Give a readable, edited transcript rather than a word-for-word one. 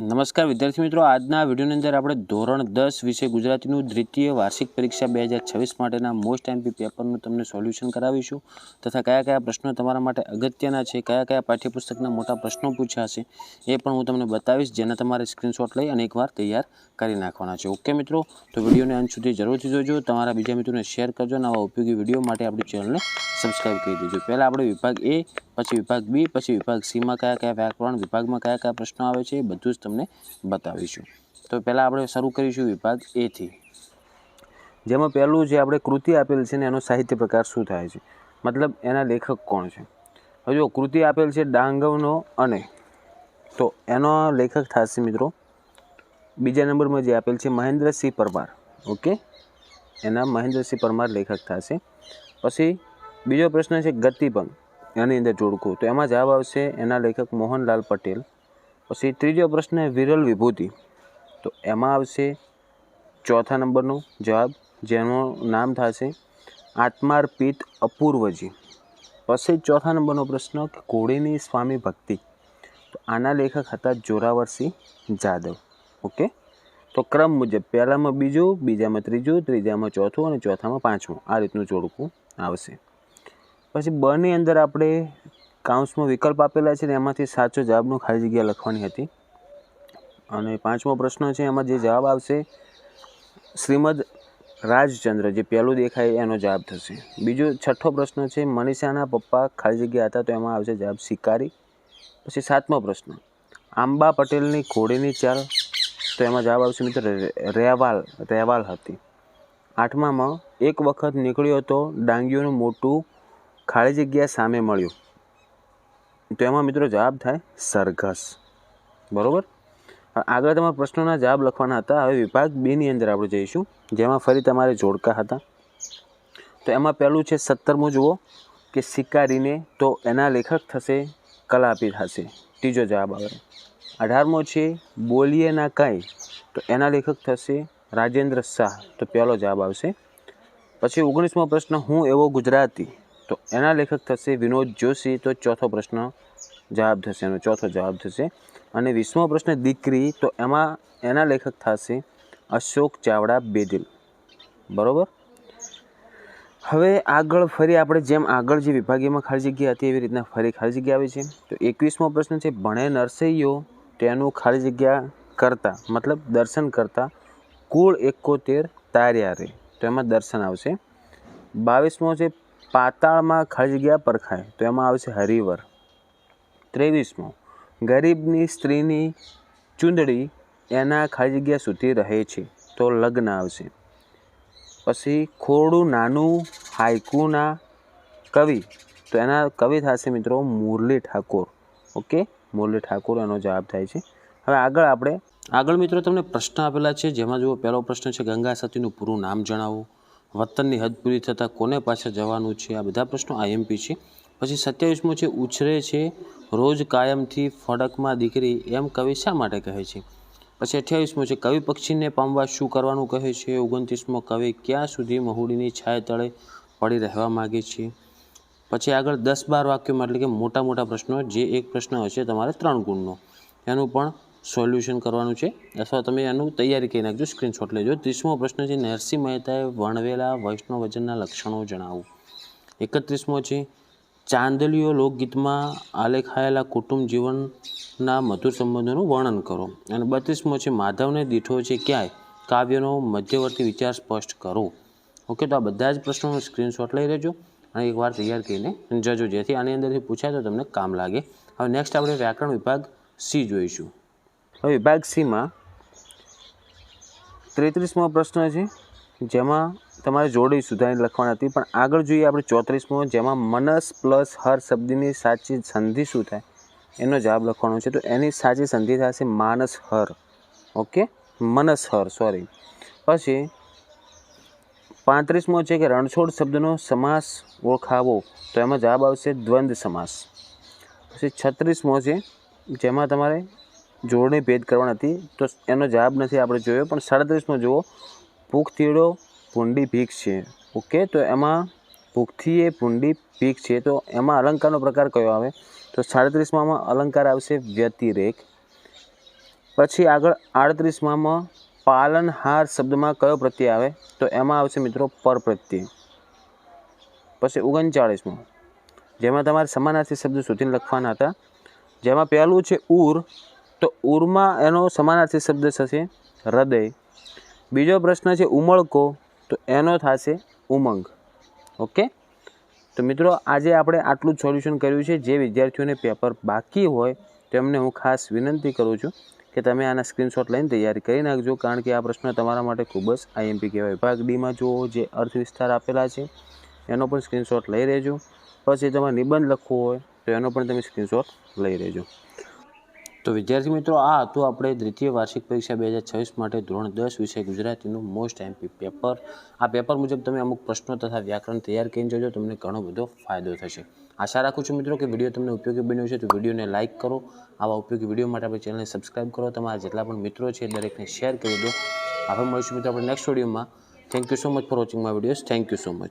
નમસ્કાર વિદ્યાર્થી મિત્રો, આજના વિડીયોની અંદર આપણે ધોરણ 10 વિષય ગુજરાતીનું દ્વિતીય વાર્ષિક પરીક્ષા 2026 માટેના મોસ્ટ એમપી પેપરનું તમને સોલ્યુશન કરાવીશું તથા કયા કયા પ્રશ્નો તમારા માટે અગત્યના છે, કયા કયા પાઠ્યપુસ્તકના મોટા પ્રશ્નો પૂછ્યા છે એ પણ હું તમને બતાવીશ, જેના તમારે સ્ક્રીનશોટ લઈ અને એકવાર તૈયાર કરી નાખવાના છે. ઓકે મિત્રો, તો વિડીયોને અંત સુધી જરૂરથી જોજો, તમારા બીજા મિત્રોને શેર કરજો અને આવા ઉપયોગી વિડીયો માટે આપણી ચેનલને સબસ્ક્રાઈબ કરી દેજો. પહેલાં આપણે વિભાગ એ, પછી વિભાગ બી, પછી વિભાગ સીમાં કયા કયા વ્યાકરણ વિભાગમાં કયા કયા પ્રશ્નો આવે છે એ બધું જ તમને બતાવીશું. તો પહેલાં આપણે શરૂ કરીશું વિભાગ એથી, જેમાં પહેલું જે આપણે કૃતિ આપેલ છે ને એનો સાહિત્ય પ્રકાર શું થાય છે, મતલબ એના લેખક કોણ છે. હવે જો કૃતિ આપેલ છે ડાંગવનો અને, તો એનો લેખક થશે મિત્રો બીજા નંબરમાં જે આપેલ છે મહેન્દ્રસિંહ પરમાર. ઓકે, એના મહેન્દ્રસિંહ પરમાર લેખક થશે. પછી બીજો પ્રશ્ન છે ગતિભંગ, એની અંદર જોડકું, તો એમાં જવાબ આવશે એના લેખક મોહનલાલ પટેલ. પછી ત્રીજો પ્રશ્ન વિરલ વિભૂતિ, તો એમાં આવશે ચોથા નંબરનો જવાબ, જેનું નામ થશે આત્માર્પિત અપૂર્વજી. પછી ચોથા નંબરનો પ્રશ્ન કે ઘોડીની સ્વામી ભક્તિ, તો આના લેખક હતા જોરાવરસિંહ જાદવ. ઓકે, તો ક્રમ મુજબ પહેલામાં બીજું, બીજામાં ત્રીજું, ત્રીજામાં ચોથું અને ચોથામાં પાંચમું, આ રીતનું જોડકું આવશે. પછી બની અંદર આપણે કાઉન્સમાં વિકલ્પ આપેલા છે ને એમાંથી સાચો જવાબનો ખાલી જગ્યા લખવાની હતી. અને પાંચમો પ્રશ્ન છે એમાં જે જવાબ આવશે શ્રીમદ રાજચંદ્ર, જે પહેલું દેખાય એનો જવાબ થશે. બીજો છઠ્ઠો પ્રશ્ન છે મનીષાના પપ્પા ખાલી જગ્યા હતા, તો એમાં આવશે જવાબ શિકારી. પછી સાતમો પ્રશ્ન આંબા પટેલની ઘોડીની ચાલ, તો એમાં જવાબ આવશે મિત્રો રેવાલ હતી. આઠમામાં એક વખત નીકળ્યો તો ડાંગીઓનું મોટું ખાલી જગ્યા સામે મળ્યું, તો એમાં મિત્રો જવાબ થાય સરઘસ. બરાબર, આગળ તમારા પ્રશ્નોના જવાબ લખવાના હતા. હવે વિભાગ બીની અંદર આપણે જઈશું, જેમાં ફરી તમારે જોડકા હતા. તો એમાં પહેલું છે 17મું જુઓ કે શિકારીને, તો એના લેખક થશે કલાપી થશે, ત્રીજો જવાબ આવે. 18મો છે બોલીએ ના કાંઈ, તો એના લેખક થશે રાજેન્દ્ર શાહ, તો પહેલો જવાબ આવશે. પછી 19મો પ્રશ્ન હું એવો ગુજરાતી, તો એના લેખક થશે વિનોદ જોશી, તો ચોથો પ્રશ્ન જવાબ થશે, એનો ચોથો જવાબ થશે. અને 20મો પ્રશ્ન દીકરી, તો એમાં એના લેખક થશે અશોક ચાવડા બેદિલ. બરાબર, હવે આગળ ફરી આપણે જેમ આગળ જે વિભાગીયમાં ખાલી જગ્યા હતી એવી રીતના ફરી ખાલી જગ્યા આવી છે. તો 21મો પ્રશ્ન છે ભણે નરસૈયો, તેનું ખાલી જગ્યા કરતા, મતલબ દર્શન કરતા કુળ 71 તાર્યા રે, તો એમાં દર્શન આવશે. 22મો છે પાતાળમાં ખાલી જગ્યા પરખાય, તો એમાં આવશે હરિવર. 23મો ગરીબની સ્ત્રીની ચૂંદડી એના ખાલી જગ્યા સુધી રહે છે, તો લગ્ન આવશે. પછી ખોરડું નાનું હાઈકુના કવિ, તો એના કવિ થશે મિત્રો મુરલી ઠાકોર. ઓકે, મુરલી ઠાકોર એનો જવાબ થાય છે. હવે આગળ મિત્રો તમને પ્રશ્ન આપેલા છે, જેમાં જુઓ પહેલો પ્રશ્ન છે ગંગા સતીનું પૂરું નામ જણાવો, વતનની હદ પૂરી થતાં કોને પાછળ જવાનું છે, આ બધા પ્રશ્નો આઈએમપી છે. પછી 27મો છે ઉછરે છે રોજ કાયમથી ફડકમાં દીકરી, એમ કવિ શા માટે કહે છે. પછી 28મો છે કવિ પક્ષીને પામવા શું કરવાનું કહે છે. 29મો કવિ ક્યાં સુધી મહુડીની છાયા તળે પડી રહેવા માગે છે. પછી આગળ 10-12 વાક્યોમાં, એટલે કે મોટા મોટા પ્રશ્નો, જે એક પ્રશ્ન હશે તમારે 3 ગુણનો, એનું પણ સોલ્યુશન કરવાનું છે, અથવા તમે એનું તૈયારી કરી નાખજો, સ્ક્રીનશોટ લેજો. 30મો પ્રશ્ન છે નરસિંહ મહેતાએ વર્ણવેલા વૈષ્ણવજનના લક્ષણો જણાવો. 31મો છે ચાંદલીઓ લોકગીતમાં આલેખાયેલા કુટુંબ જીવનના મધુર સંબંધોનું વર્ણન કરો. અને 32મો છે માધવને દીઠો છે ક્યાંય, કાવ્યનો મધ્યવર્તી વિચાર સ્પષ્ટ કરો. ઓકે, તો આ બધા જ પ્રશ્નોનો સ્ક્રીનશોટ લઈ લેજો અને એકવાર તૈયાર કરીને જજો, જેથી આની અંદરથી પૂછાય તો તમને કામ લાગે. હવે નેક્સ્ટ આપણે વ્યાકરણ વિભાગ સી જોઈશું. હવે વિભાગ સીમાં 33મો પ્રશ્ન છે, જેમાં તમારે જોડી સુધારીને લખવાની હતી, પણ આગળ જોઈએ આપણે 34મો, જેમાં મનસ પ્લસ હર શબ્દની સાચી સંધિ શું થાય એનો જવાબ લખવાનો છે. તો એની સાચી સંધિ થશે માનસ હર. ઓકે, મનસ હર, સોરી. પછી 35મો છે કે રણછોડ શબ્દનો સમાસ ઓળખાવો, તો એમાં જવાબ આવશે દ્વંદ્વ સમાસ. પછી 36મો છે, જેમાં તમારે જોડણી ભેદ કરવાની હતી, તો એનો જવાબ નથી આપણે જોયો, પણ 37મો જુઓ ભૂખથીડો ભૂંડી ભીખ છે. ઓકે, તો એમાં ભૂખથી એ ભૂંડી ભીખ છે, તો એમાં અલંકારનો પ્રકાર કયો આવે, તો 37માં અલંકાર આવશે વ્યતિરેક. પછી આગળ 38માં પાલનહાર શબ્દમાં કયો પ્રત્યય આવે? તો એમાં આવશે મિત્રો પર પ્રત્યય. પછી 39માં જેમાં તમારે સમાનાર્થી શબ્દ શોધીને લખવાના હતા, જેમાં પહેલું છે ઉર, તો ઉરમાં એનો સમાનાર્થી શબ્દ થશે હૃદય. બીજો પ્રશ્ન છે ઉમળકો, તો એનો થશે ઉમંગ. ઓકે, તો મિત્રો આજે આપણે આટલું જ સોલ્યુશન કર્યું છે. જે વિદ્યાર્થીઓને પેપર બાકી હોય તેમને હું ખાસ વિનંતી કરું છું કે તમે આના સ્ક્રીનશોટ લઈને તૈયારી કરી નાખજો, કારણ કે આ પ્રશ્ન તમારા માટે ખૂબ જ IMP કહેવાય. ભાગ ડીમાં જુઓ, જે અર્થ વિસ્તાર આપેલા છે એનો પણ સ્ક્રીનશોટ લઈ રહેજો. પછી તમારે નિબંધ લખવો હોય તો એનો પણ તમે સ્ક્રીનશોટ લઈ રહેજો. તો વિદ્યાર્થી મિત્રો, આ હતું આપણે દ્વિતીય વાર્ષિક પરીક્ષા 2026 માટે ધોરણ 10 વિષય ગુજરાતીનું મોસ્ટ MP પેપર. આ પેપર મુજબ તમે અમુક પ્રશ્નો તથા વ્યાકરણ તૈયાર કરીને જજો, તમને ઘણો બધો ફાયદો થશે. આશા રાખું છું મિત્રો કે વિડીયો તમને ઉપયોગી બન્યો છે. તો વિડીયોને લાઇક કરો, આવા ઉપયોગી વિડીયો માટે આપણી ચેનલને સબસ્ક્રાઈબ કરો, તમારા જેટલા પણ મિત્રો છે દરેકને શેર કરી દો. આપણે મળીશું મિત્રો આપણે નેક્સ્ટ વિડીયોમાં. Thank you so much for watching my videos. Thank you so much.